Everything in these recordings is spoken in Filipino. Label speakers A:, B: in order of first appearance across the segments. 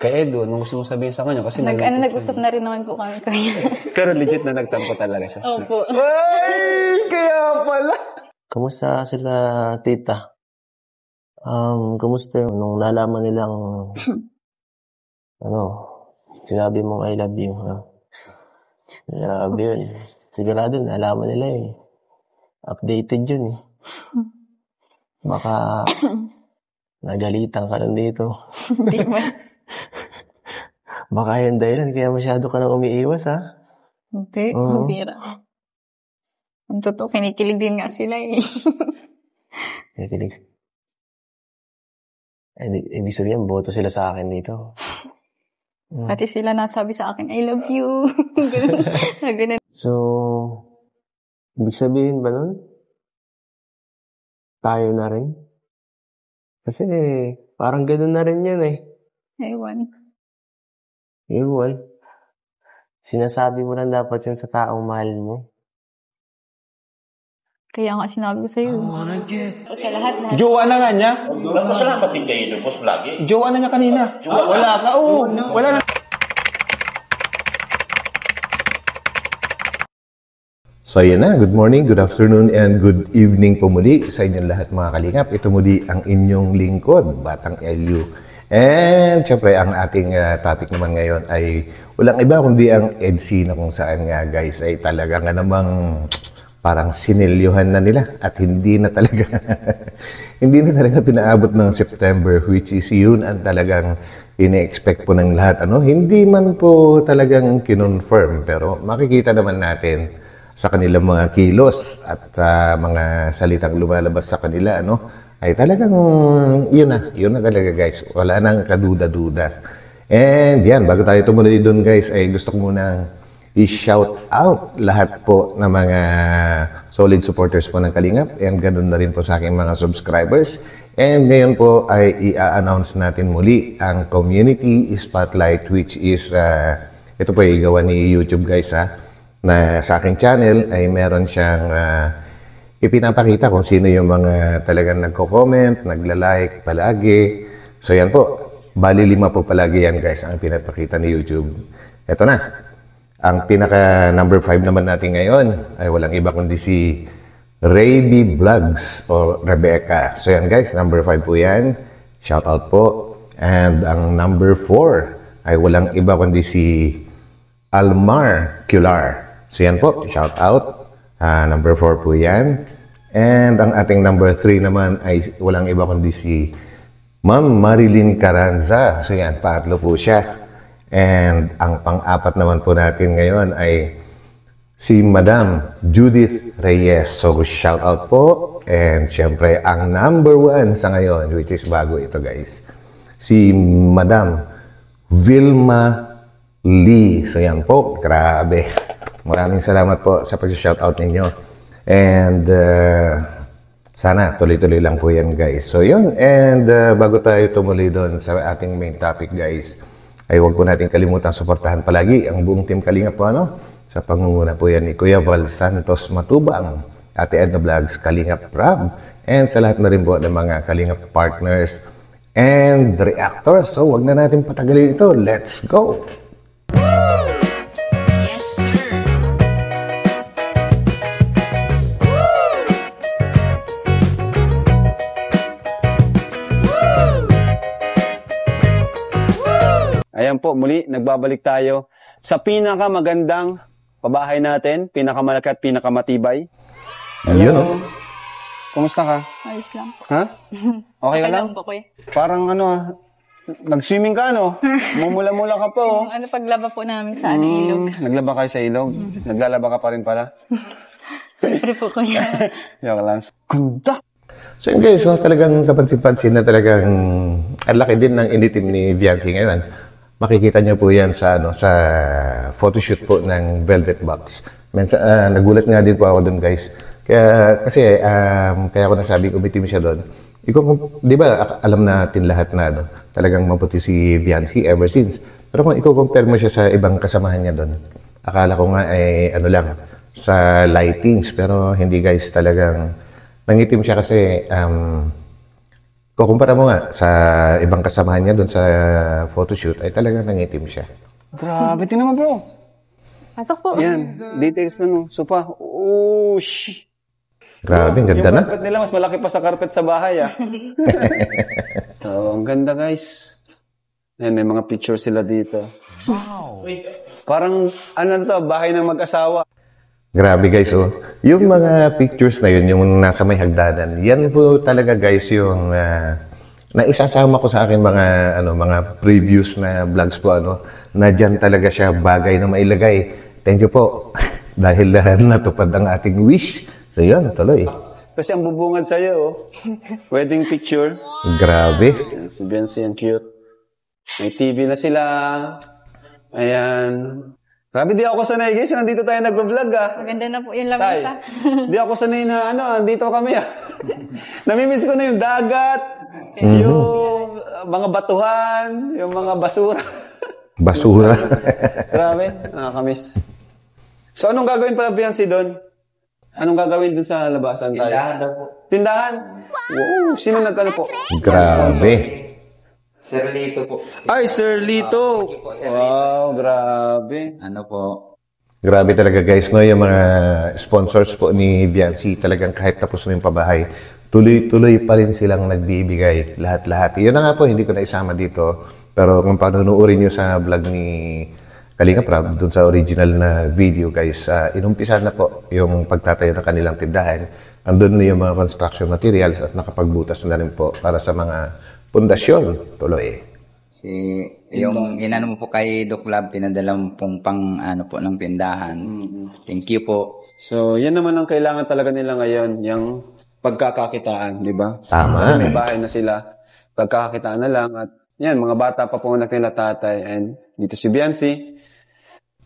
A: Kay Edo, anong gusto mong sabihin sa kanya? Kasi
B: nag-usap na rin naman po kami kaya.
A: Pero legit na nagtampo talaga siya.
B: Opo.
A: Ay! Kaya pala!
C: Kamusta sila, tita? Kamusta yun? Nung nalaman nilang, sinabi mong I love you, ha? Grabe yun. Sigurado, nalaman nila eh. Updated yun eh. Baka, nagalitan ka lang dito.
B: Hindi man.
C: Baka yun dahilan, kaya masyado ka nang umiiwas, ha?
B: Hindi, bira. Ang totoo, kinikilig din nga sila eh.
C: Kinikilig. Ibig sabihin, boto sila sa akin dito.
B: Pati sila nasabi sa akin, I love you. Ganun.
C: So, ibig sabihin ba nun? Tayo na rin? Kasi parang gano'n na rin yan eh.
B: Ewan.
C: Ewan. Sinasabi mo lang dapat yun sa taong mahal mo.
B: Kaya nga sinabi ko sa'yo. Sa lahat na.
A: Jowa na nga niya.
D: Masalamat din kayo lubos lagi.
A: Jowa na niya kanina. Wala ka. Oo. Wala na.
D: So ayan na, good morning, good afternoon, and good evening po muli sa inyong lahat mga kalingap. Ito muli ang inyong lingkod, Batang Elio. And syempre ang ating topic naman ngayon ay walang iba kundi ang EDC na kung saan nga guys ay talaga nga namang parang sinelyuhan na nila at hindi na talaga pinaabot ng September, which is yun ang talagang ine-expect po ng lahat. Hindi man po talagang kinonfirm pero makikita naman natin sa kanilang mga kilos at mga salitang lumalabas sa kanila, ay talagang yun na talaga guys. Wala nang kaduda-duda. And yan, bago tayo tumuloy doon guys, ay gusto ko munang i-shout out lahat po ng mga solid supporters po ng Kalingap. And ganun na rin po sa aking mga subscribers. And ngayon po ay i-announce natin muli ang Community Spotlight, which is, ito po ay gawa ni YouTube guys na sa aking channel ay meron siyang ipinapakita kung sino yung mga talagang nagko-comment, nagla-like palagi. So yan po, bali 5 po palagi yan guys ang pinapakita ni YouTube. Ito na, ang pinaka number 5 naman natin ngayon ay walang iba kundi si Rayby Vlogs o Rebecca. So yan guys, number 5 po yan. Shout out po. And ang number 4 ay walang iba kundi si Almar Cular. So yan po, shout out. Number 4 po yan. And ang ating number 3 naman ay walang iba kundi si Ma'am Marilyn Caranza. So yan, pangatlo po siya. And ang pang-apat naman po natin ngayon ay si Madam Judith Reyes. So shout out po. And syempre, ang number 1 sa ngayon, which is bago ito guys, si Madam Vilma Lee. So yan po, grabe. Maraming salamat po sa pag-shoutout ninyo. And sana tuloy-tuloy lang po yan guys. So yun, and bago tayo tumuloy doon sa ating main topic guys, ay huwag po natin kalimutan suportahan palagi ang buong Team Kalingap po sa pangunguna po yan ni Kuya Val Santos Matubang, Ate Edna Vlogs, Kalingap Rob, and sa lahat na rin po ng mga Kalingap partners and reactors. So huwag na natin patagalin ito. Let's go!
A: Ayan po, muli, nagbabalik tayo sa pinakamagandang pabahay natin, pinakamalaki at pinakamatibay. Hello. Kumusta ka?
B: Ayos lang.
A: Ha? Okay ka lang?
B: po, kuya.
A: Parang nag-swimming ka Mumula-mula ka po.
B: Paglaba po namin sa ilog.
A: Naglaba kayo sa ilog? Naglalaba ka pa rin pala?
B: Siyempre po, kuya.
A: Yung lang. Ganda!
D: So yun guys, talagang kapansin-pansin na talagang ang laki din ng initim ni Viancy ngayon. Makikita niyo po yan sa sa photoshoot po ng Velvet Box. Nagulat nga din po ako doon guys. Kaya ako nasabi umitim siya doon. Di ba alam natin lahat na talagang maputi si Viancy ever since. Pero kung i-compare mo siya sa ibang kasamahan niya doon, akala ko nga ay lang sa lightings. Pero hindi guys, talagang nangitim siya kasi kukumpara mo nga sa ibang kasamahan niya doon sa photoshoot, ay talagang nangitim siya.
A: Grabe, tingnan mo bro.
B: Pasok po.
A: Yan, details na no. Sopa. Oh,
D: Grabe, ang ganda
A: yung
D: na.
A: carpet nila, mas malaki pa sa carpet sa bahay ah. So, ang ganda guys. Ayan, may mga picture sila dito. Wow. Parang, ano to, bahay ng mag-asawa.
D: Grabe guys, oh. Yung mga pictures na yun, yung nasa may hagdanan, yan po talaga guys yung naisasama ko sa akin mga previous na vlogs po, na dyan talaga siya bagay na mailagay. Thank you po. Dahil natupad ang ating wish. So yun, tuloy.
A: Kasi ang bubungad sa'yo, oh. Wedding picture.
D: Grabe.
A: Ayan, si Biancy, ang cute. May TV na sila. Ayan. Grabe, di ako sanay guys. Nandito tayo nag-vlog ah.
B: Maganda na po yung
A: Tay,
B: lamesa.
A: di ako sanay na andito kami ah. Namimiss ko na yung dagat, yung mga batuhan, yung mga basura.
D: Basura.
A: Grabe, nakakamiss. So anong gagawin pala Biancy doon? Anong gagawin doon sa labasan tayo?
C: Tindahan daw po.
A: Tindahan? Wow, sino nagkano po?
D: Grabe.
C: Sir Lito po.
A: Ay, Sir Lito! Wow, grabe.
C: Ano po?
D: Grabe talaga guys, no? Yung mga sponsors po ni Viancy, talagang kahit tapos na yung pabahay, tuloy-tuloy pa rin silang nagbibigay. Lahat-lahat. Yun na nga po, hindi ko na isama dito. Pero kung panunuorin nyo sa vlog ni Kalinga Prab, dun sa original na video guys, inumpisa na po yung pagtatayo ng kanilang tindahan. Andun na yung mga construction materials at nakapagbutas na rin po para sa mga pundasyon. Tuloy.
E: Yung inano mo po kay Doc Lab, pinadala mo pong pang ano po ng tindahan. Thank you po.
A: So, yan naman ang kailangan talaga nila ngayon, yung pagkakakitaan, di ba?
D: Tama.
A: Kasi may bahay na sila. Pagkakakitaan na lang at yan, mga bata pa po anak nila tatay and dito si Biancy,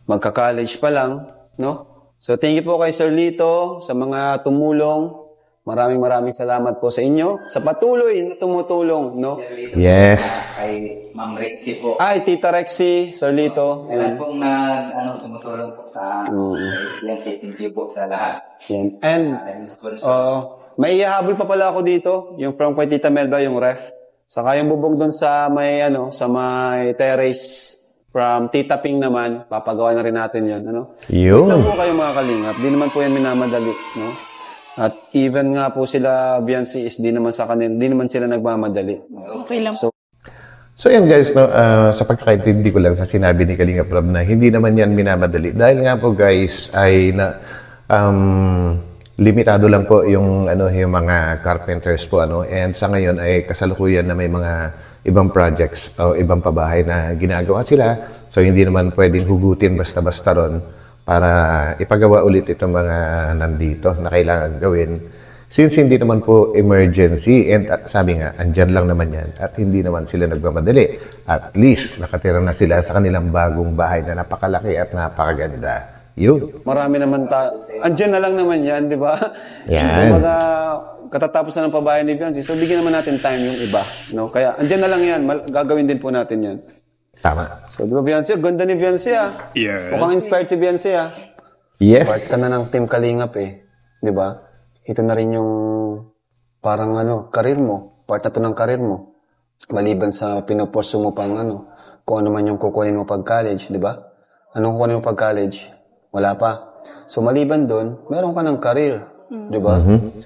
A: magka-college pa lang, no? So, thank you po kay Sir Lito sa mga tumulong. Maraming salamat po sa inyo sa patuloy na tumutulong, no?
D: Yes.
E: Kay Ma'am Rexy po.
A: Ay, Tita Rexy, Sir Lito.
E: Sila pong tumutulong po sa yan, thank you po sa lahat.
A: Yan. And, may ihahabol pa pala ako dito, yung from kay Tita Melba, yung ref. Saka yung bubong doon sa may, sa may terrace from Tita Ping naman, papagawa na rin natin yun,
D: Yun.
A: Ito po kayo mga kalingap, di naman po yan minamadali, no? At even nga po sila, Biancy, is di naman sa kanila, di naman sila nagmamadali.
B: Okay lang.
D: So yan guys, no, sa pagkakaintindi ko lang sa sinabi ni Kalinga Prab na hindi naman yan minamadali. Dahil nga po guys ay limitado lang po yung yung mga carpenters po and sa ngayon ay kasalukuyan na may mga ibang projects o ibang pabahay na ginagawa sila. So hindi naman pwedeng hugutin basta-basta ron para ipagawa ulit itong mga nandito na kailangan gawin. Since hindi naman po emergency and sabi nga, andyan lang naman yan at hindi naman sila nagmamadali. At least nakatira na sila sa kanilang bagong bahay na napakalaki at napakaganda. Yun.
A: Marami naman andyan na lang naman yan, di ba?
D: Yan.
A: Kumbaga, katatapos na ng pabahay ni Biancy, so bigyan naman natin time yung iba. No? Kaya andyan na lang yan, gagawin din po natin yan.
D: Tama.
A: So, di ba Biancy? Ganda ni Biancy
F: Yes.
A: Mukhang inspired si Biancy
D: Yes.
A: Part ka na ng Team Kalingap di ba? Ito na rin yung parang karir mo. Part na to ng karir mo. Maliban sa pinoporso mo pang kung ano man yung kukunin mo pag-college, di ba? Anong kukunin mo pag-college? Wala pa. So, maliban doon, meron ka ng karir, di ba?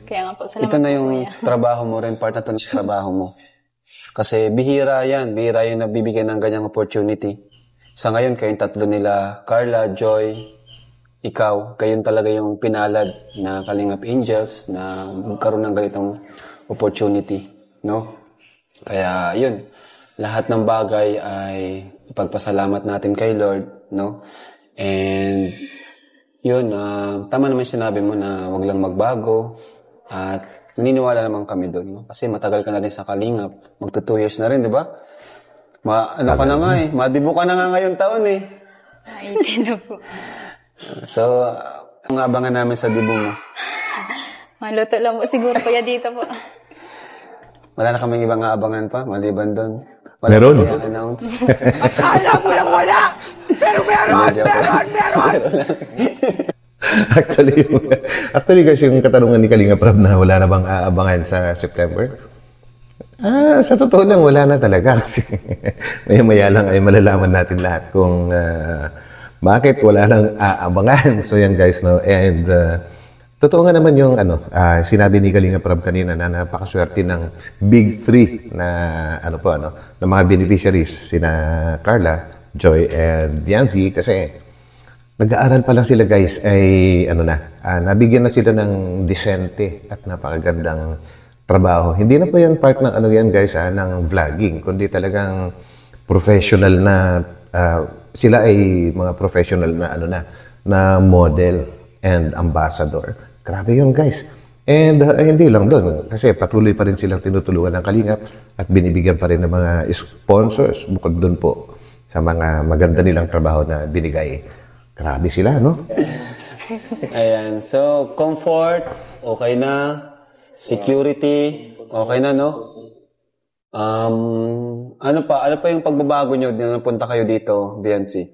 B: Kaya nga po, salamat
A: Ito na yung
B: po, kuya.
A: trabaho mo rin, part na to ng trabaho mo. Kasi bihira yung nabibigyan ng ganyang opportunity. Sa ngayon, kayong tatlo nila, Carla, Joy, ikaw, kayong talaga yung pinalad na Kalingap Angels na magkaroon ng ganitong opportunity, no? Kaya, yun. Lahat ng bagay ay ipagpasalamat natin kay Lord, no? And, yun, tama naman sinabi mo na wag lang magbago at naniniwala naman kami doon, no? Kasi matagal ka na rin sa Kalingap. Magto 2 years na rin, di ba? Ka na nga madibo ka na nga ngayong taon
B: Ay, na po.
A: So, ang abangan namin sa dibo mo.
B: Maluto lang po siguro kuya dito po.
A: Wala na kaming ibang aabangan pa, maliban doon.
D: Meron.
A: Wala announce.
F: Akala mo lang wala! Pero meron!
D: Actually guys, yung katanungan ni Kalinga Prab na wala na bang aabangan sa September? Sa totoo lang, wala na talaga kasi maya-maya lang ay malalaman natin lahat kung bakit wala nang aabangan. So yan guys, no? And totoo nga naman yung sinabi ni Kalinga Prab kanina na napakaswerte ng Big Three na ng mga beneficiaries, sina Carla, Joy, and Viancy, kasi nag-aaral pa lang sila guys ay nabigyan na sila ng disente at napakagandang trabaho. Hindi na po yan part ng guys, ng vlogging, kundi talagang professional na sila ay mga professional na na model and ambassador. Grabe yun guys. And hindi lang doon, kasi patuloy pa rin silang tinutulungan ng Kalingap at binibigyan pa rin ng mga sponsors bukod doon po sa mga maganda nilang trabaho na binigay. Grabe sila, no?
A: Ayan. So, comfort, okay na. Security, okay na, no? Ano pa yung pagbabago nyo na napunta kayo dito, Viancy?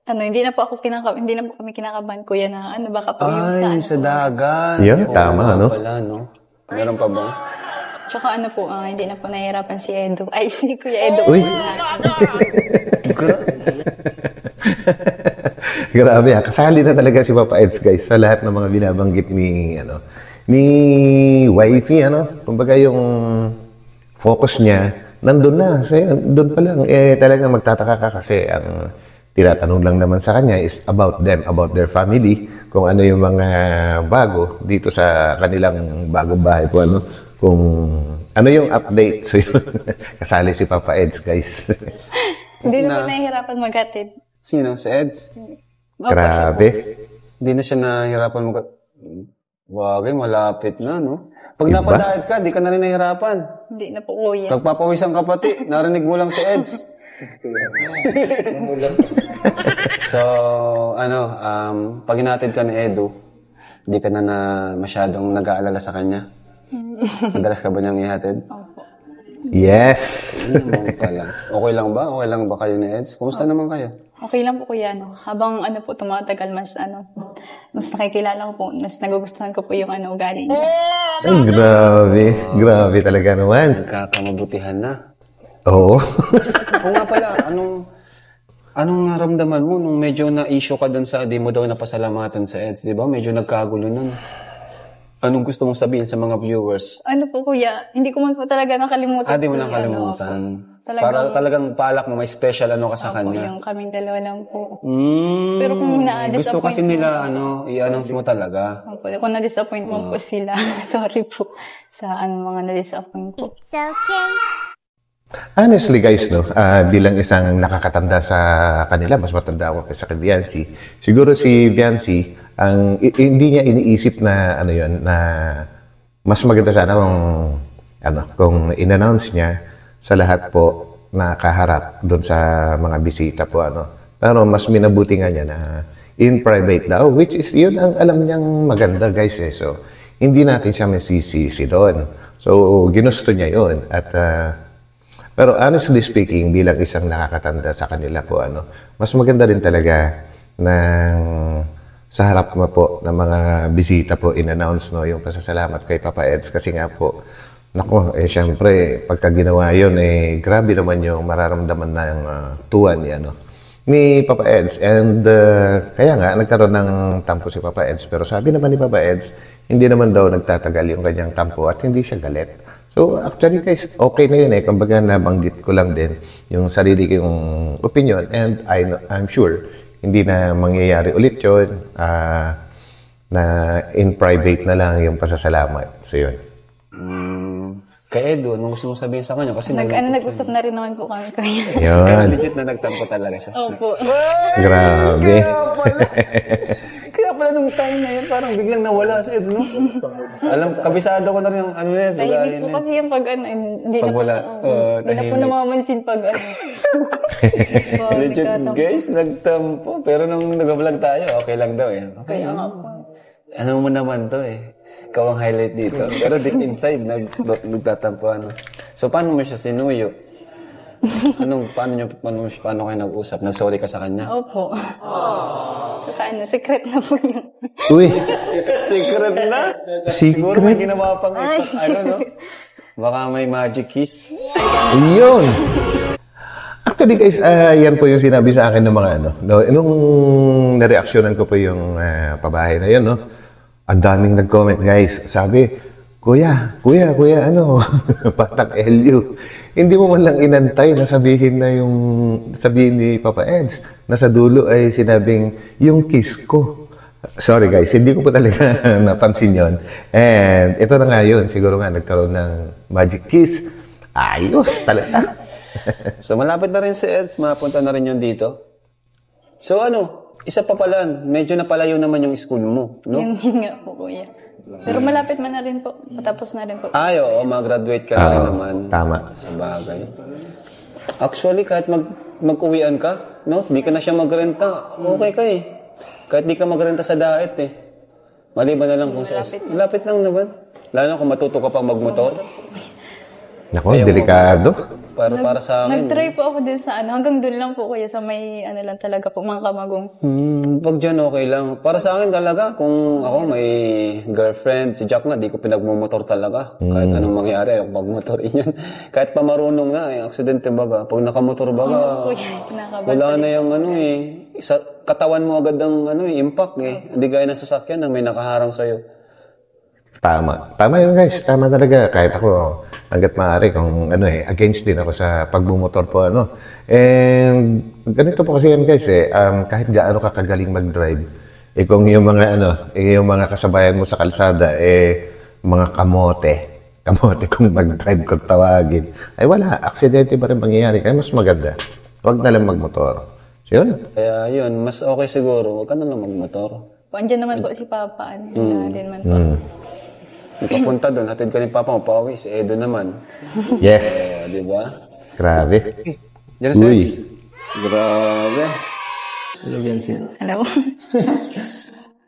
B: Hindi na po kami kinakabahan, kuya, na baka po yung
A: sa dagat.
D: Yan, tama, no?
A: Pala, no? Meron pa ba?
B: Tsaka hindi na po nahihirapan si Edo. Ay, si Kuya Edo.
D: Uy! Grabe, kasali na talaga si Papa Eds, guys, sa lahat ng mga binabanggit ni wifey, kumbaga yung focus niya, nandun na. So, doon pa lang, talagang magtataka ka kasi ang tinatanong lang naman sa kanya is about them, about their family, kung ano yung mga bago dito sa kanilang bagong bahay po, kung ano yung update. So, yun, kasali si Papa Eds, guys.
B: Hindi na po nahihirapan maghatid.
A: Sino? Si Eds?
D: Grabe.
A: Hindi na siya nahihirapan Wagay, malapit na, no? Pag napadahit ka, di ka na rin nahihirapan.
B: Hindi na po, kuya.
A: Nagpapawisan ka pati. Narinig mo lang si Eds. So, pag hinatid ka ni Edu, di ka na masyadong nag-aalala sa kanya? Madalas ka ba niyang ihatid?
B: Opo.
D: Yes!
A: Okay lang ba? Okay lang ba kayo ni Eds? Kumusta naman kayo?
B: Okay lang po, kuya, Habang po tumatagal, mas nakikilala ko po, mas nagugustuhan ko po yung ugali niya.
D: Ay, grabe. Grabe talaga naman.
A: Nagkakamabutihan na.
D: Oo.
A: Oo nga pala, anong naramdaman mo nung medyo na-issue ka dun sa di mo daw napasalamatan sa Eds? Di ba? Medyo nagkagulo nun. Anong gusto mong sabihin sa mga viewers?
B: Po, kuya, hindi ko man po talaga nakalimutan.
A: Di mo nakalimutan.
B: Talagang
A: palak mo, may special ka sa kanya.
B: Yung kaming dalawa lang po.
A: Pero
B: kung na-disappoint
A: gusto kasi nila, i-announce mo talaga.
B: Opo, kung na-disappoint mo po sila, sorry po sa mga na-disappoint po.
G: It's okay.
D: Honestly guys, bilang isang nakakatanda sa kanila, mas matanda ako kaysa kay Viancy. Siguro si Viancy, hindi niya iniisip na na mas maganda sana kung in-announce niya sa lahat po na kaharap doon sa mga bisita po Pero mas minabuti nga niya na in private daw, which is yun ang alam niyang maganda guys So, hindi natin siya masisisi doon. So, ginusto niya yun. At pero honestly speaking, bilang isang nakakatanda sa kanila po, mas maganda rin talaga na sa harap mo po ng mga bisita po in-announce yung pasasalamat kay Papa Eds. Kasi nga po, syempre, pagka ginawa yun, grabe naman yung mararamdaman ng tuwa ni Papa Eds. And kaya nga, nagkaroon ng tampo si Papa Eds. Pero sabi naman ni Papa Eds, hindi naman daw nagtatagal yung kanyang tampo at hindi siya galit. So, actually guys, okay na yun Kumbaga nabanggit ko lang din yung sarili kong opinion and I'm sure hindi na mangyayari ulit yun na in private na lang yung pasasalamat. So, yun.
A: Kay Edo, anong gusto mong sabihin sa kanya? Kasi
B: nag-usap na rin naman po kami kaya.
D: Yun.
A: Legit na nagtampo talaga siya.
B: Opo.
D: Grabe.
A: Kaya pala nung time na yun, parang biglang nawala si Eds, no? Kabisado ko na rin yung Eds.
B: Tahimik po kasi yung hindi
A: pag wala.
B: Hindi na po namamansin pag
A: Legit guys, nagtampo. Pero nung nag-vlog tayo, okay lang daw Okay.
B: Kaya nga po.
A: Ano mo naman to Ikaw ang highlight dito. Pero deep inside, nagtatampo So, paano mo siya sinuyo? Paano kayo nag-usap? Nag-sorry ka sa kanya?
B: Opo. Saka secret na po yun.
D: Uy!
A: Secret na. Siguro may
D: Secret?
A: ginawa pang ano, no? Baka may magic kiss.
D: Yun. Actually guys, yan po yung sinabi sa akin ng mga ano. No, nung nareaksyonan ko po yung pabahay na yun, no? Ang daming nag-comment guys. Sabi, Kuya, ano, Batang LU. Hindi mo man lang inantay na sabihin ni Papa Eds na sa dulo ay sinabing yung kiss ko. Sorry guys, hindi ko po talaga napansin yon. And ito na nga yun, siguro nga nagkaroon ng magic kiss. Ayos talaga.
A: So, malapit na rin si Eds. Mapunta na rin yun dito. So, ano? Isa pa pala. Medyo napalayo naman yung school mo, no?
B: Yun nga po, kuya. Pero malapit man na rin po. Matapos na rin po.
A: Ay, oo. Mag-graduate ka na rin naman.
D: Tama.
A: Sa bagay. Actually, kahit mag-uwian ka, no? Di ka na siya magrenta. Okay ka eh. Kahit di ka magrenta sa daet eh. Maliban na lang kung sa... Malapit lang naman. Lalo kung matuto ka pang magmotor.
D: Nako, delikado.
A: Para sa akin.
B: Nag-try po ako din sa ano. Hanggang doon lang po, kuya. Sa may ano lang talaga po, mga kamagong.
A: Pag dyan, okay lang. Para sa akin talaga, kung ako may girlfriend, si Jack nga, di ko pinagmumotor talaga. Kahit anong mangyari, ayoko magmotorin yun. Kahit pa marunong na, aksidente baga. Pag nakamotor baga,
B: Kuya, kinakabahan.
A: wala na yung ano eh. Katawan mo agad ang ano eh, impact eh. Hindi gaya ng sasakyan na may nakaharang sa'yo.
D: Tama. Tama yun guys. Tama talaga. Kahit ako, hanggat maaari, kung ano eh, against din ako sa pagbumotor po, ano. And ganito po kasi yan guys eh, kahit gaano ka kagaling mag-drive, eh kung yung mga ano, yung mga kasabayan mo sa kalsada, mga kamote kung mag-drive kung tawagin, ay wala, aksidente pa rin mangyayari. Kaya mas maganda, huwag na lang magmotor. So yun.
A: Kaya yun, mas okay siguro, huwag ka na lang magmotor.
B: Andyan naman po si Papa. Ano, din man po.
A: Papunta doon, hatid ka ni Papa mo, pauwi, si Edo naman.
D: Yes.
A: Di ba?
D: Grabe.
A: Diyan
D: Uy.
A: Grabe.
C: Hello, Vincent.
B: Hello.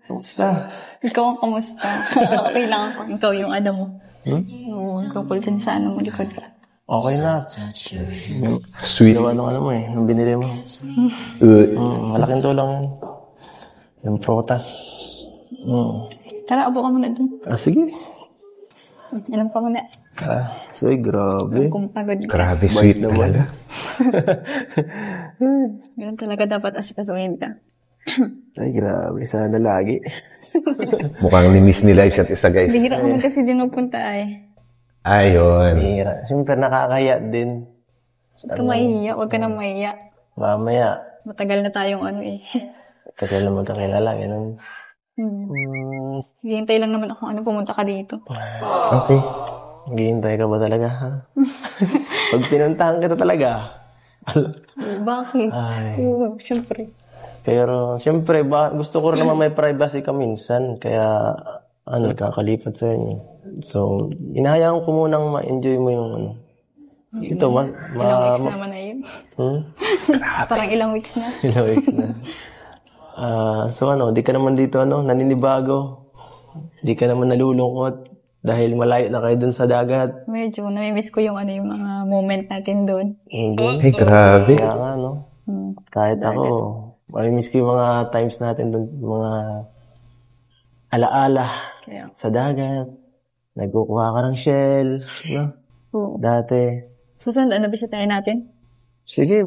C: Kamusta?
B: Ikaw ang kamusta? Okay lang ako. Ikaw yung ano mo. Oo, ikaw po dyan sa ano mo likod.
C: Okay na.
D: Sweet.
C: Gawa nung ano mo eh, nung binili mo. Malaking tulong yan. Yung protas.
B: Tara, abo ka muna dun.
C: Sige.
B: Alam ka muna.
C: Soy, grabe.
B: Kung pagod ka.
D: Grabe, sweet talaga.
B: Ganun talaga dapat asikasuhin ka.
C: Ay, grabe. Sana lagi.
D: Mukhang ni-miss nila isa't isa guys.
B: Bihira ka man kasi din magpunta ay.
D: Ayun.
C: Hira. Siyempre, nakakaya din.
B: Huwag ka maiiyak. Huwag ka na maiiyak.
C: Mamaya,
B: Matagal na tayong ano eh.
C: tagal na magkakilala. Ganun.
B: Hihintay lang naman ako ano pumunta ka dito.
C: Okay. Maghihintay ka ba talaga, ha? Pag pinuntahan kita talaga.
B: Bakit?
C: Ay.
B: Oo, syempre.
C: Pero, siyempre, gusto ko rin naman may privacy ka minsan. Kaya, kakalipat sa inyo. So, inahayaan ko munang ma-enjoy mo yung ano. Ito,
B: Ilang weeks naman na yun. Parang ilang weeks na.
C: Ilang weeks na. So di ka naman dito naninibago. Di ka naman nalulungkot dahil malayo na kayo dun sa dagat.
B: Medyo namimiss ko yung yung mga moment natin doon.
D: Ay, grabe.
C: Kaya nga, kahit ako, mamimiss ko yung mga times natin dun, mga alaala
B: Kaya,
C: sa dagat. Nagkukuha ka ng shell, no?
B: oo.
C: Dati.
B: Susunod, bisitahin natin?
C: Sige.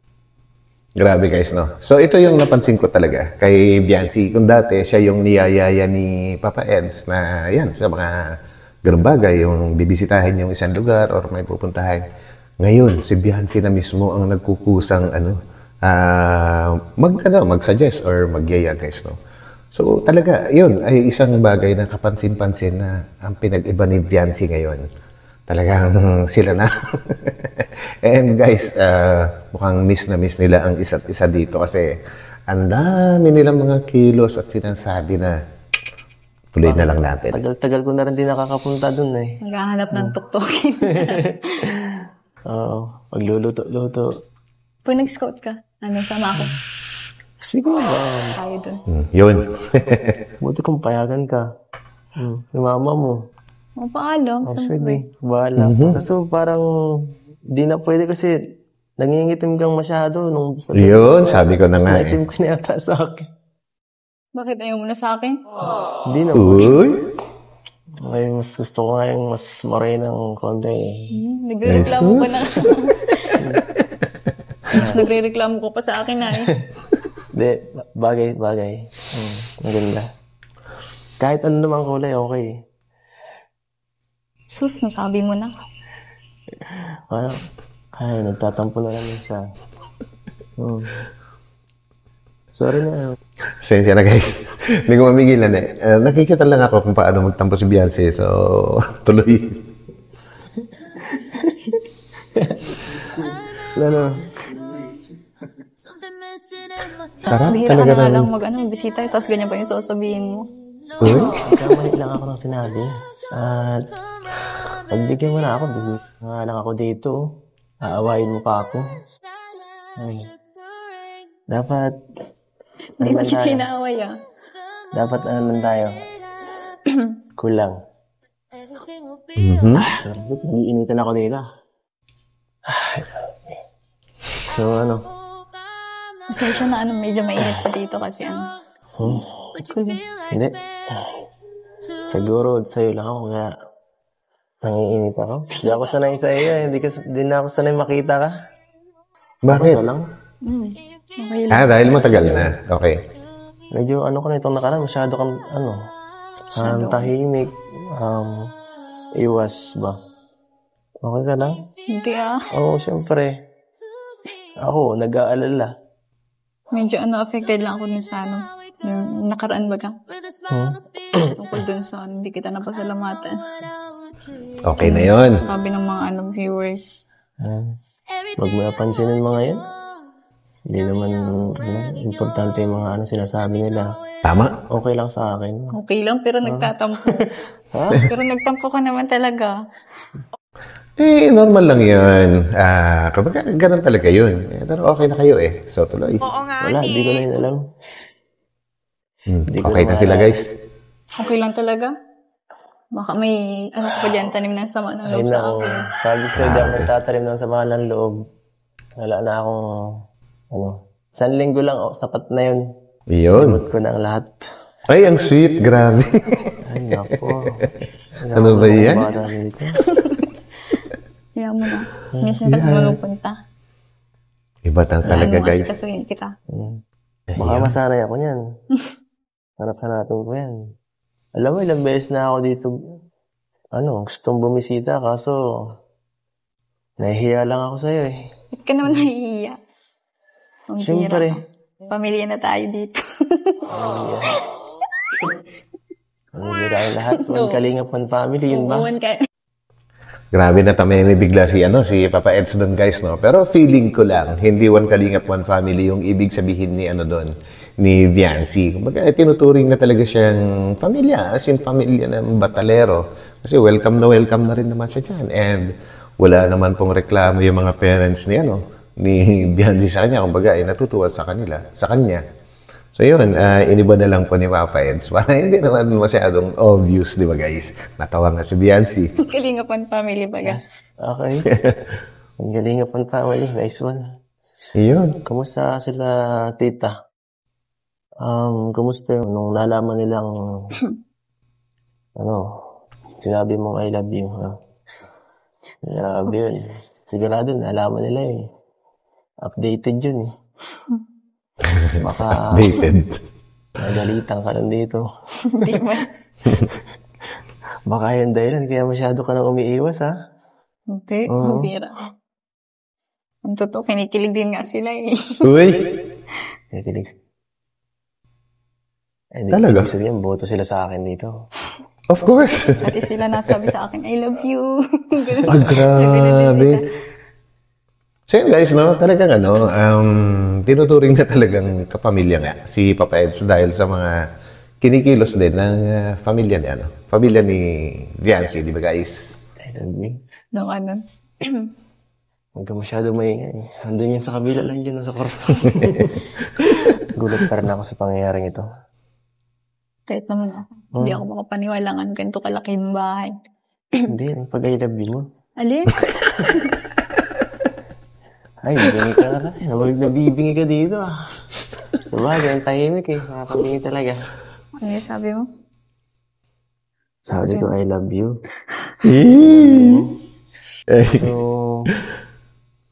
D: Grabe guys, no? So, ito yung napansin ko talaga kay Biancy. Kung dati, siya yung niyayaya ni Papa Eds na yan, sa mga ganun bagay, yung bibisitahin yung isang lugar or may pupuntahan. Ngayon, si Biancy na mismo ang nagkukusang mag-suggest or magyaya guys, no? So, talaga, yun ay isang bagay na kapansin-pansin na ang pinag-iba ni Biancy ngayon. Talagang sila na. And guys, mukhang miss na miss nila ang isa't isa dito kasi ang dami nilang mga kilos at sinasabi na tuloy na lang natin.
C: Tagal-tagal ko na rin din nakakapunta dun eh.
B: Naghahanap ng tuktokin.
C: Oo, pagluluto-luto.
B: Pag nag-scout ka, sama ako.
C: Sige,
B: Tayo dun.
D: Yun.
C: buti kung payagan ka. Yung mama mo.
B: O, paalam.
C: Sige, bahala. Kaso parang di na pwede kasi nangingitim kang masyado.
D: Yun, sabi ko na nga eh.
C: Itim ka na yata sa akin.
B: Bakit ayaw mo na sa akin?
C: Hindi naman.
D: Uy!
C: Ay, mas gusto ko nga yung mas morenang konti.
B: Nagre-reklamo ka na. Mas nagre-reklamo ko pa sa akin na eh.
C: Hindi, bagay. Maganda. Kahit ano naman kulay, okay.
B: Sus, nasabi mo na.
C: Ay, nagtatampo na lang sa... Sorry na.
D: Sensya na guys. Hindi ko mamigilan eh. Nakikita lang ako kung paano magtampo si Beyonce. So, tuloy.
C: Ano?
D: Sarap
B: Bihira ka
D: talaga
B: na nga lang
D: ng...
B: bisita, tapos ganyan pa yung sasabihin mo.
D: Uy?
C: Kamali lang ako ng sinabi. At pagbigyan mo na ako, bigyan nga lang ako dito. Aawayin mo pa ako. Ay. Dapat...
B: Hindi mo
C: naman
B: kita
C: tayo.
B: inaaway ah.
C: Dapat ano naman tayo. Kulang. Nag-iinitan ako dito. So ano?
B: Pasensya na medyo mainit pa dito kasi Kulang.
C: Hindi. Siguro sa'yo lang ako kaya nangiinit ako. Hindi ako sanay sa iyo. Hindi na ako sanay makita ka.
D: Bakit?
C: Ako lang.
B: Okay lang.
D: Dahil matagal na. Okay.
C: Medyo ano ko na itong nakaraan. Masyado kang tahimik. Iwas ba? Okay ka lang?
B: Hindi ah.
C: Oo, syempre. Ako, nag-aalala.
B: Medyo affected lang ako dun sa yung nakaraan baga. Tungkol dun sa hindi kita napasalamatan.
D: Okay na yun.
B: Sabi ng mga viewers.
C: Huwag mo napansinin mga yan. Hindi naman importante yung mga sinasabi nila.
D: Tama.
C: Okay lang sa akin.
B: Okay lang, pero nagtatampo. Pero nagtampo ka naman talaga.
D: Normal lang yun. Kapag ganun talaga yun. Pero okay na kayo eh. So, tuloy.
C: Wala, hindi ko na yun alam.
D: Okay na sila guys.
B: Okay lang talaga. Baka may ka pa dyan, tanim ng sama ng loob sa akin.
C: Sabi sa'yo, di ako magtatanim ng sama ng loob. Wala na akong, 1 linggo lang, sapat na yun.
D: Yun.
C: Limot ko na ang lahat.
D: Ay, ang sweet. Grabe.
C: Ay, nako.
D: Ano ba yan?
B: Kaya mo na. Minsan ka naman punta.
D: Iba talaga guys.
B: Kasuhin kita.
C: Baka masanay ako niyan. Hanap-hanapin ko yan. Alam mo, ilang beses na ako dito, gustong bumisita, kaso, nahihiya lang ako sa'yo eh.
B: Ba't ka naman nahihiya?
C: Siyempre.
B: Pamilya na tayo dito.
C: Pamilya tayo lahat. One Kalingap, one family, yun ba?
D: Grabe na may bigla si Papa Eds doon guys, no? Pero feeling ko lang, hindi one Kalingap, one family yung ibig sabihin ni doon, ni Viancy. Kumbaga, tinuturing na talaga siyang pamilya, as in pamilya ng batalero. Kasi welcome na rin naman siya dyan. And wala naman pong reklamo yung mga parents ni Viancy sa kanya. Kumbaga, natutuwa sa kanya. So yun, iniba na lang po ni Papa Eds. Para hindi naman masyadong obvious, di ba guys? Natawa nga si Viancy.
B: Kalingapan family baga.
C: Okay. Ang Kalingapan family, nice one.
D: Yun.
C: Kumusta sila, tita? Kumusta yung nung nalaman nilang sinabi mong I love you, ha? Grabe yun. Sigurado nalaman nila eh. Updated yun eh. Baka
D: Updated.
C: nagalitan ka lang dito.
B: Hindi ba?
C: Baka yung dahilan kaya masyado ka nang umiiwas, ha?
B: Hindi, bira. Ang totoo, kinikilig din nga sila eh.
D: Uy!
C: Kinikilig.
D: Talaga?
C: Ibig sabihin, boto sila sa akin dito.
D: Of course!
B: Pati sila nasabi sa akin, I love you.
D: Grabe! So yun guys, talagang tinuturing na talagang kapamilya nga si Papa Eds dahil sa mga kinikilos din ng pamilya ni Viancy, di ba guys?
C: I love you.
B: Nung
C: Huwag ka masyado maingay. Andun yun sa kabila lang dyan, sa kwarto. Gulat pa rin ako sa pangyayaring ito.
B: Kahit naman ako. Hindi ako makapaniwalaan ganito kalaki yung bahay.
C: Hindi, pag I love you mo.
B: Alin?
C: Ay, nabibingi ka na kasi. Nabibingi ka dito, ah. Sabagay, ang tahimik eh. Nakakabingin talaga.
B: Ano yung sabi mo?
C: Sabi ko, I love you. So,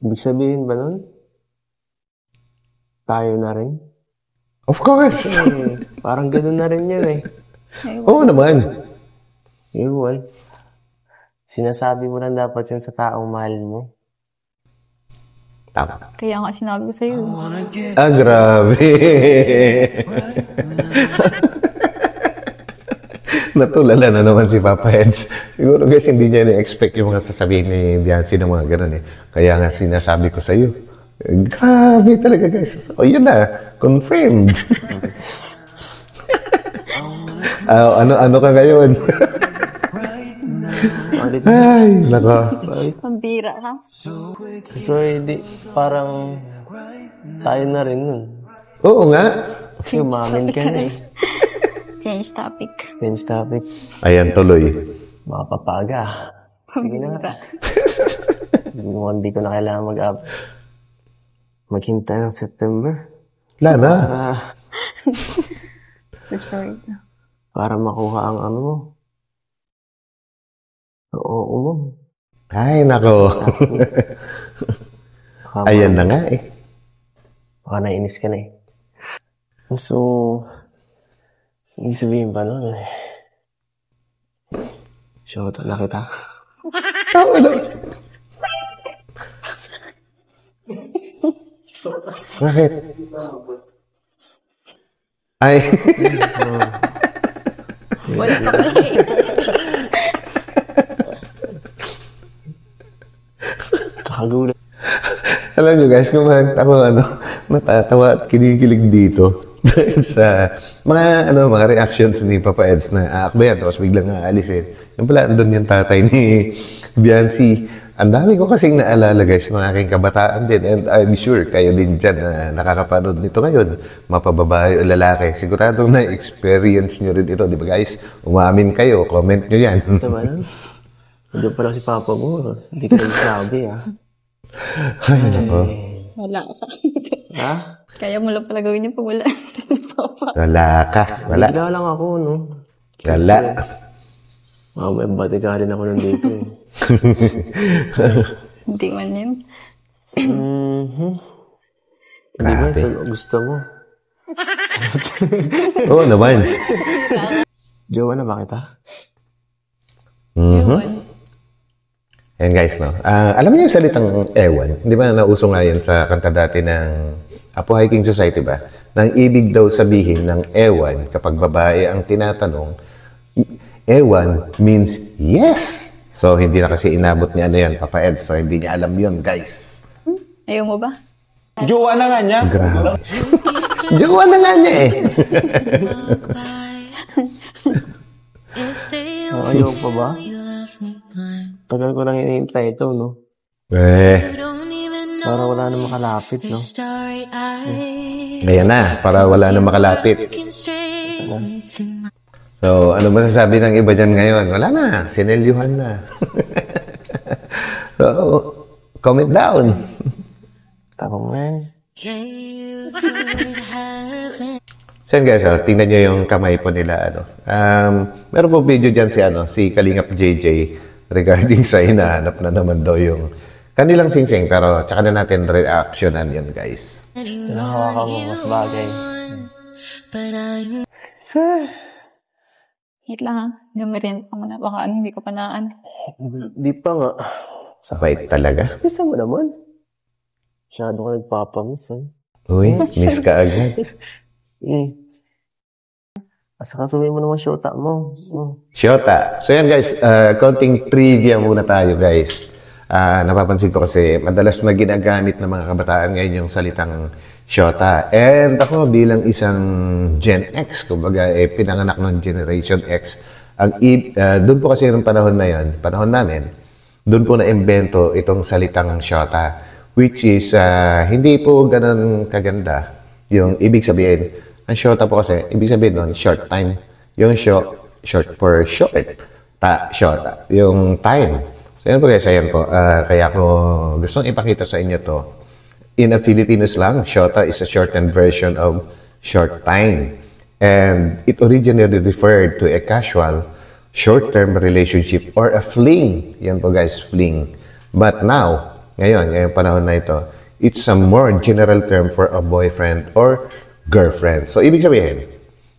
C: ibig sabihin ba nun? Tayo na rin?
D: Of course!
C: Parang gano'n na rin yun eh.
D: Oo naman.
C: Iwan. Sinasabi mo lang dapat yun sa taong mahal mo.
D: Tama.
B: Kaya nga sinabi ko sa'yo.
D: Ah, grabe. Natulala na naman si Papa Eds. Siguro guys, hindi niya na-expect yung mga sasabihin ni Biancy ng mga ganun eh. Kaya nga sinasabi ko sa'yo. Grabe talaga guys. So, yun na. Confirmed. ano ka ngayon? Ay, nako.
B: Pambira ka?
C: So, hindi, parang tayo na rin nun.
D: Oo nga.
C: Kasi umamin ka na eh.
B: Change topic.
C: Change topic.
D: Ayan, tuloy.
C: Makapapaga. Sige na. Hindi ko na kailangan maghintay ng September.
D: Wala na.
B: Sorry.
C: Para makuha ang ano mo. Oo mo.
D: Ay, nako. Ayan na nga eh.
C: Baka nainis ka na eh. So, ibig sabihin pa nun eh. Shota na kita.
D: Bakit? Ay.
B: Wala ka pala eh.
C: Kakagulat.
D: Alam nyo guys, kung ako natatawa at kinikilig dito sa mga reactions ni Papa Eds na aakbayan tapos biglang aalisin. Yung pala, andun yung tatay ni Biancy. Ang dami ko kasing naalala guys ng aking kabataan din, and I'm sure kayo din dyan na nakakapanood nito ngayon, mapababae o lalaki. Siguradong na-experience nyo rin ito, di ba guys? Umamin kayo, comment nyo yan.
C: Ito ba lang? Nandiyan pala si Papa mo. Hindi ka nagsabi ah.
D: Ay, nako.
B: Wala ka.
C: Ha?
B: Kaya mo lang pala gawin yung pag wala.
D: Wala ka. Wala.
C: Bigla lang ako, no?
D: Wala.
C: May batika rin ako nandito eh.
B: Hindi man yun.
C: Hindi ba? Gusto mo?
D: Oo naman.
C: Jowa na ba kita?
B: Yun.
D: Ayan guys, no? Alam niyo yung salitang ewan? Di ba nauso nga yan sa kanta dati ng Apo Hiking Society ba? Nang ibig daw sabihin ng ewan kapag babae ang tinatanong, ewan means yes! So, hindi na kasi inabot niya ano yan, Papa Eds. So, hindi niya alam yun, guys.
B: Ayaw mo ba?
A: Jowa na nga niya.
D: Grabe. Jowa na nga niya eh.
C: Ayaw pa ba? Tagal ko lang hinihintay ito, no? Para wala na makalapit, no?
D: Ayan na, para wala na makalapit. So, ano masasabi ng iba dyan ngayon? Wala na, sinelyuhan na. So, comment down.
C: Takong man.
D: So yun guys, tingnan nyo yung kamay po nila. Meron po video dyan si Kalingap JJ regarding sa hinahanap na naman daw yung kanilang singsing. Pero tsaka na natin reactionan yun guys.
C: Hinahawakan mo mas bagay.
B: Hit lang ha. Lumirent pa muna. Baka hindi ko pa naan.
C: Di pa nga.
D: Sabay talaga.
C: Bisa mo naman. Masyado ka nagpapamiss, eh.
D: Uy, miss ka agad.
C: Asakasuhin mo naman syota mo.
D: Shota. So yan guys, konting trivia muna tayo guys. Napapansin ko kasi madalas na ginagamit ng mga kabataan ngayon yung salitang Shota. And ako bilang isang Gen X, kumbaga pinanganak ng Generation X, doon po kasi ng panahon na yan, panahon namin, doon po na-imbento itong salitang Shota, which is hindi po ganun kaganda. Yung ibig sabihin, ang Shota po kasi, ibig sabihin nun, short time. Yung short for short. Shota. Yung time. So yan po guys, ayan po. Kaya ko gustong ipakita sa inyo to. In a Filipino slang, Shota is a shortened version of short time. And it originally referred to a casual, short-term relationship or a fling. Yan po guys, fling. But now, ngayong panahon na ito, it's a more general term for a boyfriend or girlfriend. So, ibig sabihin,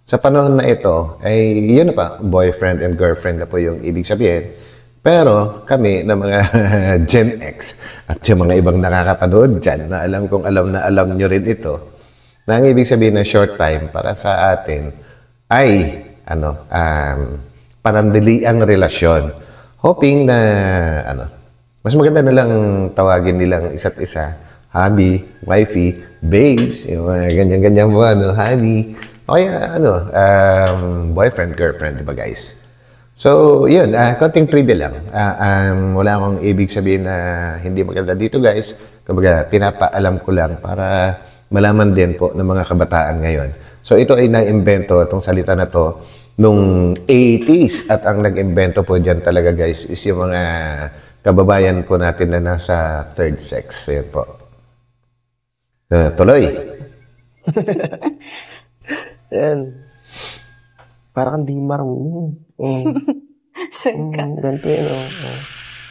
D: sa panahon na ito, ay yun na pa, boyfriend and girlfriend na po yung ibig sabihin. Pero kami na mga Gen X at yung mga ibang nakakapanood dyan na alam kong alam nyo rin ito, na ang ibig sabihin ng short time para sa atin ay panandaliang relasyon. Hoping na mas maganda na lang tawagin nilang isa't isa, hubby, wifey, babes, yung mga ganyan-ganyan mo, honey, o kaya boyfriend, girlfriend, diba guys? So, yun, konting trivia lang. Wala akong ibig sabihin na hindi maganda dito guys. Kumbaga, pinapaalam ko lang para malaman din po ng mga kabataan ngayon. So, ito ay na-imbento, itong salita na to, nung 80s. At ang nag-imbento po dyan talaga guys is yung mga kababayan po natin na nasa third sex. Yun po. Tuloy.
C: Yan. Parang di marunong. Ganito yun,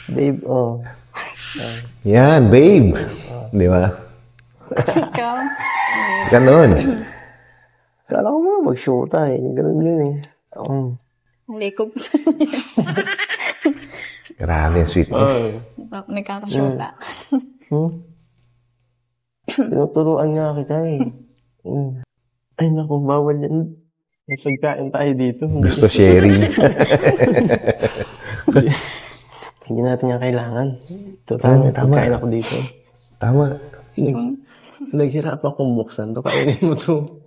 C: Babe,
D: Yan, babe. Di ba?
B: Ikaw?
D: Ganon.
C: Kala ko mga mag-shota eh. Ganun yun eh.
B: Likop sa niya.
D: Grabe, sweetness.
B: Nagkakashota.
C: Tinuturuan nga kita eh. Ay naku, bawal yan. Masagkain tayo dito.
D: Gusto sharing.
C: Hindi natin yan kailangan. Tama. Pagkain ako dito.
D: Tama.
C: Naghirapan kong buksan to. Kainin mo to.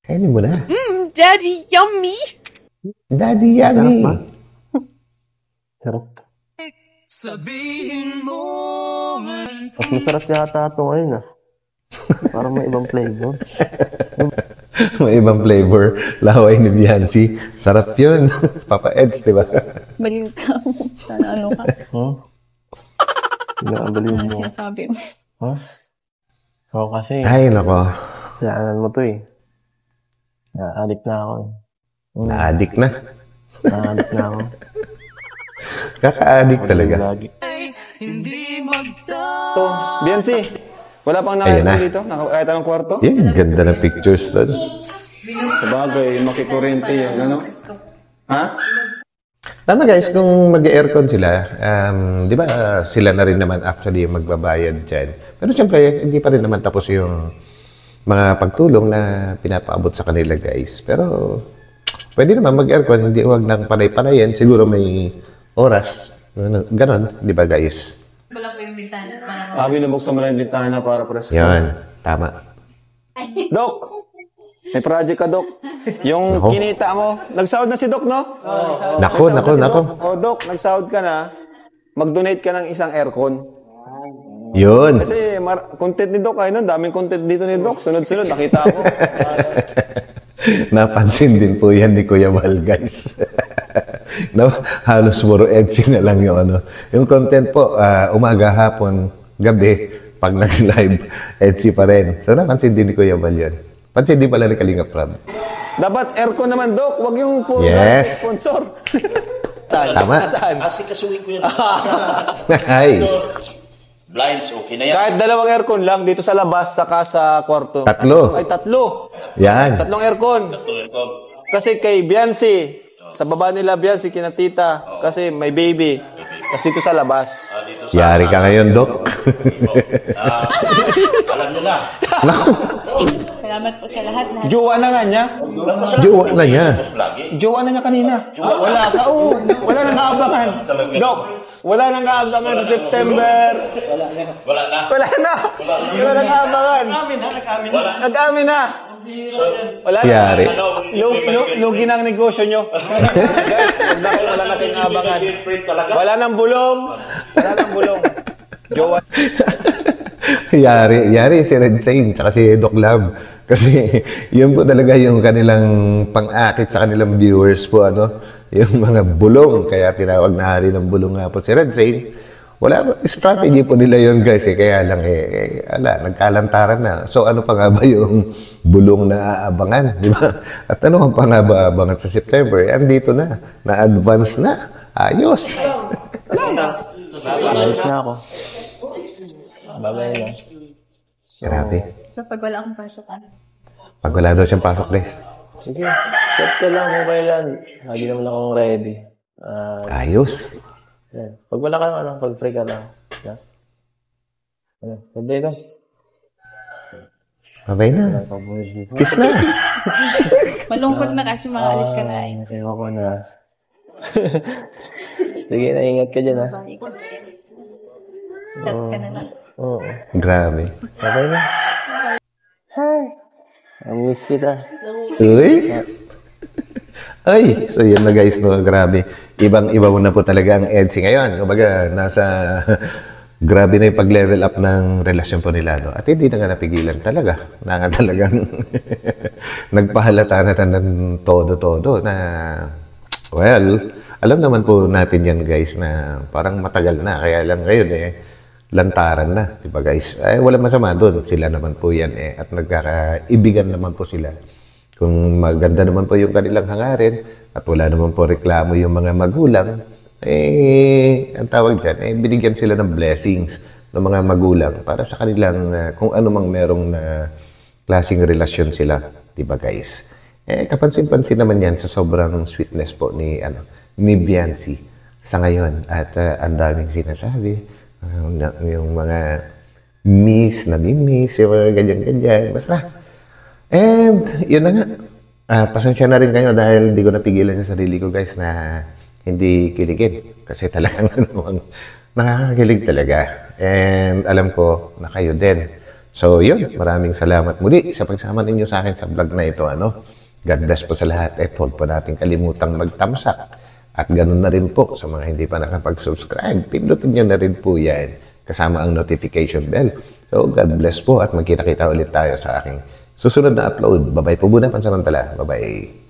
D: Kainin mo na.
F: Daddy, yummy!
D: Daddy, yummy!
C: Sarap. Mas masarap yata ito ngayon Parang may ibang flavor.
D: May ibang flavor. Laway ni Biancy. Sarap yun. Papa Eds, di ba?
B: Baliw ka. Sana ano ka.
C: Baliw
B: Ano
C: mo.
B: sinasabi mo?
C: Oo kasi.
D: Ay, nako.
C: Saanan mo to eh. Na-addict na ako eh.
D: Na-addict na.
C: Na-addict na ako.
D: Kaka-addict talaga.
C: Lagi.
A: Biancy, wala pang nakita dito? Nakakita ng kwarto?
D: Yung ganda ng pictures doon.
A: Sa bagay, makikurente yan. Ano? Ha?
D: Tama guys, kung mag-aircon sila, di ba sila na rin naman actually magbabayad dyan. Pero syempre, hindi pa rin naman tapos yung mga pagtulong na pinapaabot sa kanila guys. Pero pwede naman mag-aircon, hindi wag nang panay-panayin. Siguro may oras. Ganon, di ba guys?
B: Wala po yung bintana para
A: Binubuksan mo lang yung bintana para presko.
D: Yan, tama.
A: Dok! May project ka, Dok. Yung
D: Nako.
A: kinita mo. Nagsahod na si Dok, no?
D: Nako.
A: Dok, nagsahod ka na. Mag-donate ka ng isang aircon.
D: Yun.
A: Kasi content ni Dok, daming content dito ni Dok. Sunod-sunod, nakita ko.
D: Napansin din po yan ni Kuya Val, guys. No, halos puro Etsy na lang yung Yung content po, umaga, hapon, gabi, pag nag-live, Etsy pa rin. So, napansin din ni Kuya Val yun. Pansin din pala ni Kalinga Prab.
A: Dapat aircon naman, Dok. Huwag yung puro
D: Yes.
A: sponsor.
D: Tama.
A: Saan?
G: Asikasuhin ko yan.
D: Ay,
G: Blinds, okay na yan.
A: Kahit dalawang aircon lang dito sa labas, saka sa kwarto.
D: tatlo.
A: Ay, tatlo.
D: Yan.
A: Tatlong aircon. Kasi kay Biancy, sa baba nila Biancy, kina tita, kasi may baby. Tapos dito sa labas.
D: Yari ka ngayon, Dok.
G: Alam nyo na.
B: Salamat po sa lahat.
A: Jowa na nga niya.
D: Jowa na niya.
A: Jowa na niya kanina. Wala ka. Wala nang kaabangan. Dok, wala nang kaabangan sa September.
G: Wala na.
A: Wala nang kaabangan. Nag-amin na. Wala na.
D: Yari.
A: Lugi na ang negosyo nyo. Guys, wala na kayong kaabangan. Wala nang bulong. Jowa.
D: Yari si Red Saint tsaka si Doc Love. Kasi yun po talaga yung kanilang pang-akit sa kanilang viewers po, yung mga bulong. Kaya tinawag na hari ng bulong nga po si Red Saint. Wala, strategy po nila yun guys kaya lang nagkalantaran na. So ano pa nga ba yung bulong na aabangan, di ba? At ano pa nga ba aabangan sa September? Andito na-advance na. Ayos!
C: Ayos na ako. Babay na.
D: Grabe.
B: So, pag wala akong pasokan.
D: Pag wala daw siyang pasok guys.
C: Sige, chat ka lang kung kailan. Lagi naman akong ready.
D: Ayos!
C: Yan. Pag wala ka lang, pag free ka lang. Yes. Sabay na.
D: Babay na. Kiss na.
B: Malungkot na kasi makaalis ka na.
C: Ewan ko na. Sige na, ingat ka dyan ha.
B: Chat ka na lang.
C: Oo.
D: Grabe.
C: Sabay na. Hi. Miss kita.
D: Uy! Ay, so yun na guys, no, grabe. Ibang-iba mo na po talaga ang EDSI ngayon. Kumbaga, grabe na yung pag-level up ng relasyon po nila, no? At hindi na nga napigilan talaga. Na nga talagang nagpahalata na ng todo-todo na, well, alam naman po natin yan guys na parang matagal na. Kaya lang ngayon lantaran na. Diba guys? Wala masama doon. Sila naman po yan at nagkakaibigan naman po sila. Kung maganda naman po yung kanilang hangarin at wala naman po reklamo yung mga magulang, ang tawag dyan, binigyan sila ng blessings ng mga magulang para sa kanilang kung ano mang merong klaseng relasyon sila. Diba guys? Kapansin-pansin naman yan sa sobrang sweetness po ni Viancy sa ngayon. At ang daming sinasabi, yung mga miss, nami-miss, yung mga ganyan-ganyan. Basta. And, yun na nga. Pasensya na rin kayo dahil hindi ko napigilan yung sarili ko guys na hindi kiligin. Kasi talagang nakakakilig talaga. And alam ko na kayo din. So yun, maraming salamat muli sa pagsama ninyo sa akin sa vlog na ito. God bless po sa lahat. At huwag po natin kalimutang magtamsak. At ganun na rin po sa mga hindi pa nakapag-subscribe. Pindutin nyo na rin po yan kasama ang notification bell. So God bless po at magkita-kita ulit tayo sa aking susunod na upload. Bye-bye po muna pansamantala. Bye-bye.